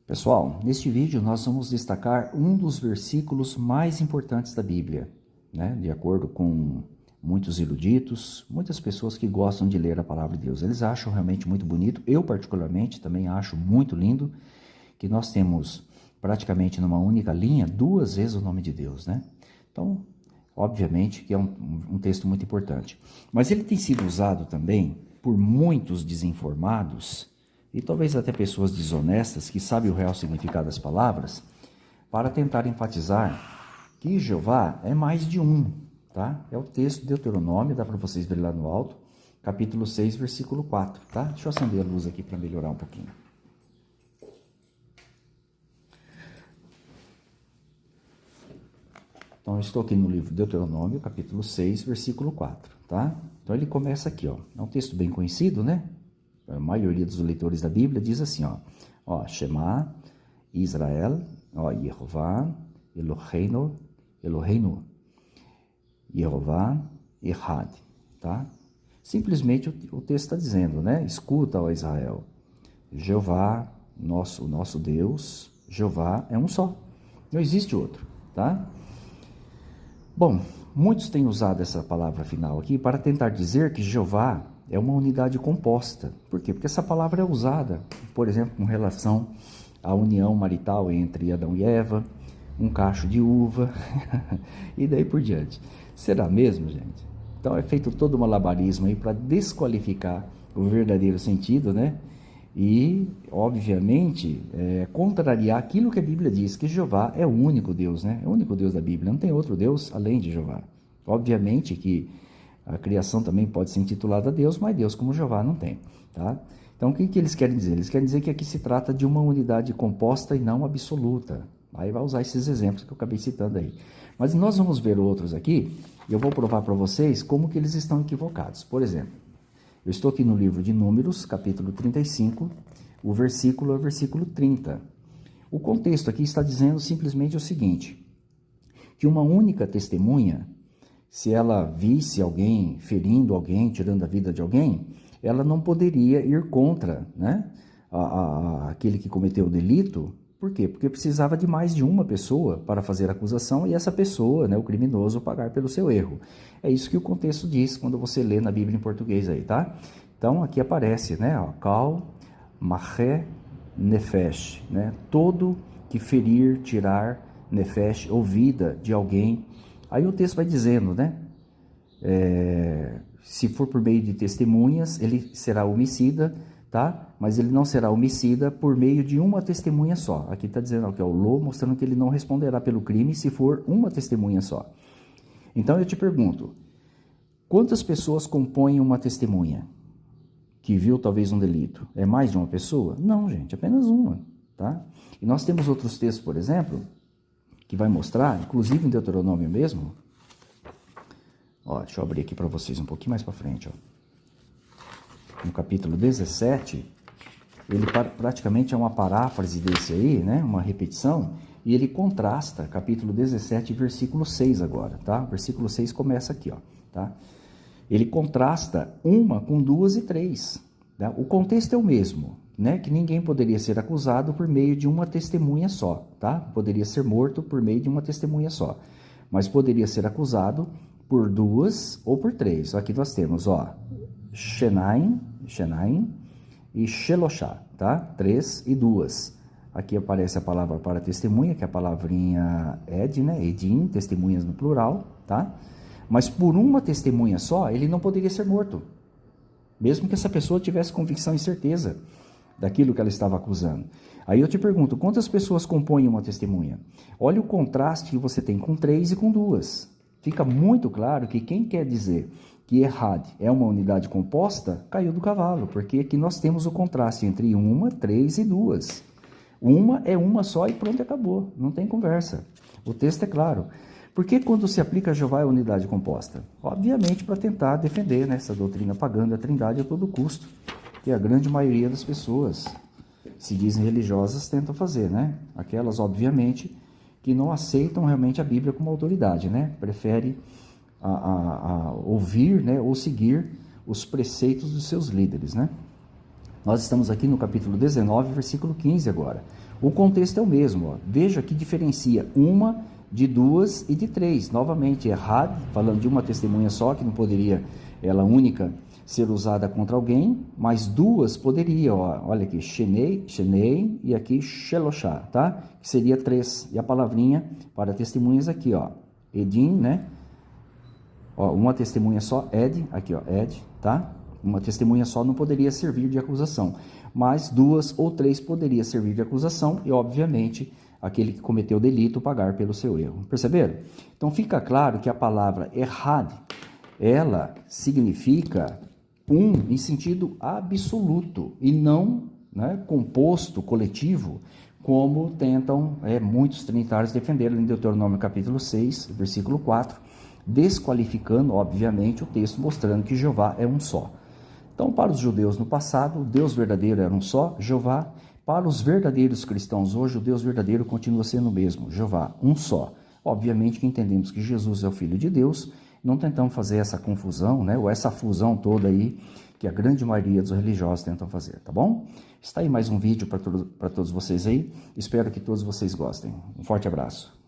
Pessoal, neste vídeo nós vamos destacar um dos versículos mais importantes da Bíblia, né? De acordo com muitos eruditos, muitas pessoas que gostam de ler a palavra de Deus. Eles acham realmente muito bonito, eu particularmente também acho muito lindo, que nós temos praticamente numa única linha duas vezes o nome de Deus, né? Então, obviamente que é um texto muito importante. Mas ele tem sido usado também por muitos desinformados e talvez até pessoas desonestas que sabem o real significado das palavras, para tentar enfatizar que Jeová é mais de um, tá? É o texto de Deuteronômio, dá para vocês verem lá no alto, capítulo 6, versículo 4, tá? Deixa eu acender a luz aqui para melhorar um pouquinho. Então, eu estou aqui no livro de Deuteronômio, capítulo 6, versículo 4, tá? Então, ele começa aqui, ó. É um texto bem conhecido, né? A maioria dos leitores da Bíblia diz assim, ó, Shema, Israel, ó, Yehová, Eloheinu, Yehová, Echad, tá? Simplesmente o texto está dizendo, né? Escuta, ó Israel, Jeová, o nosso Deus, Jeová é um só, não existe outro, tá? Bom, muitos têm usado essa palavra final aqui para tentar dizer que Jeová é uma unidade composta. Por quê? Porque essa palavra é usada, por exemplo, com relação à união marital entre Adão e Eva, um cacho de uva, e daí por diante. Será mesmo, gente? Então é feito todo um malabarismo aí para desqualificar o verdadeiro sentido, né? E, obviamente, contrariar aquilo que a Bíblia diz, que Jeová é o único Deus, né? É o único Deus da Bíblia, não tem outro Deus além de Jeová. Obviamente que a criação também pode ser intitulada a Deus, mas Deus como Jeová não tem, tá? Então, o que eles querem dizer? Eles querem dizer que aqui se trata de uma unidade composta e não absoluta. Aí vai usar esses exemplos que eu acabei citando aí. Mas nós vamos ver outros aqui, e eu vou provar para vocês como que eles estão equivocados. Por exemplo, eu estou aqui no livro de Números, capítulo 35, o versículo é o versículo 30. O contexto aqui está dizendo simplesmente o seguinte, que uma única testemunha, se ela visse alguém ferindo alguém, tirando a vida de alguém, ela não poderia ir contra, né, aquele que cometeu o delito. Por quê? Porque precisava de mais de uma pessoa para fazer a acusação e essa pessoa, né, o criminoso, pagar pelo seu erro. É isso que o contexto diz quando você lê na Bíblia em português aí, tá? Então aqui aparece, né, ó, Kal, Mahé, Nefesh, né? Todo que ferir, tirar, Nefesh, ou vida de alguém. Aí o texto vai dizendo, né? Se for por meio de testemunhas, ele será homicida, tá? Mas ele não será homicida por meio de uma testemunha só. Aqui está dizendo que é o Lô, mostrando que ele não responderá pelo crime se for uma testemunha só. Então eu te pergunto, quantas pessoas compõem uma testemunha que viu talvez um delito? É mais de uma pessoa? Não, gente, apenas uma, tá? E nós temos outros textos, por exemplo, que vai mostrar, inclusive em Deuteronômio mesmo. Ó, deixa eu abrir aqui para vocês um pouquinho mais para frente, ó. No capítulo 17, ele praticamente é uma paráfrase desse aí, né? Uma repetição, e ele contrasta, capítulo 17, versículo 6 agora, tá? O versículo 6 começa aqui, ó, tá? Ele contrasta uma com duas e três, tá? O contexto é o mesmo, né? Que ninguém poderia ser acusado por meio de uma testemunha só, tá? Poderia ser morto por meio de uma testemunha só, mas poderia ser acusado por duas ou por três. Aqui nós temos, ó, Shenaim e Sheloshá, tá? 3 e 2. Aqui aparece a palavra para testemunha, que é a palavrinha Ed, né? Edim, testemunhas no plural, tá? Mas por uma testemunha só, ele não poderia ser morto, mesmo que essa pessoa tivesse convicção e certeza daquilo que ela estava acusando. Aí eu te pergunto, quantas pessoas compõem uma testemunha? Olha o contraste que você tem com 3 e com 2. Fica muito claro que quem quer dizer que Echad é uma unidade composta, caiu do cavalo, porque aqui nós temos o contraste entre uma, 3 e 2. Uma é uma só e pronto, acabou, não tem conversa. O texto é claro. Por que quando se aplica a Jeová é unidade composta? Obviamente para tentar defender, né, essa doutrina pagã da Trindade a todo custo, que a grande maioria das pessoas se dizem religiosas tentam fazer, né? Aquelas, obviamente, que não aceitam realmente a Bíblia como autoridade, né? Prefere ouvir, né, ou seguir os preceitos dos seus líderes, né? Nós estamos aqui no capítulo 19, versículo 15 agora. O contexto é o mesmo. Ó. Veja que diferencia uma de duas e de três. Novamente, errado, falando de uma testemunha só, que não poderia, ela única, ser usada contra alguém, mas duas poderia. Ó. Olha aqui, Shenei e aqui Sheloshá, tá? Que seria três. E a palavrinha para testemunhas aqui, ó, Edim, né? Ó, uma testemunha só, Ed, aqui ó, Ed, tá? Uma testemunha só não poderia servir de acusação, mas duas ou três poderia servir de acusação e, obviamente, aquele que cometeu o delito pagar pelo seu erro. Perceberam? Então fica claro que a palavra errad, ela significa em sentido absoluto e não, né, composto, coletivo, como tentam muitos trinitários defender em Deuteronômio capítulo 6, versículo 4, desqualificando, obviamente, o texto mostrando que Jeová é um só. Então, para os judeus no passado, o Deus verdadeiro era um só, Jeová. Para os verdadeiros cristãos hoje, o Deus verdadeiro continua sendo o mesmo, Jeová, um só. Obviamente que entendemos que Jesus é o Filho de Deus, não tentamos fazer essa confusão, né, ou essa fusão toda aí, que a grande maioria dos religiosos tentam fazer, tá bom? Está aí mais um vídeo para todos vocês aí, espero que todos vocês gostem. Um forte abraço.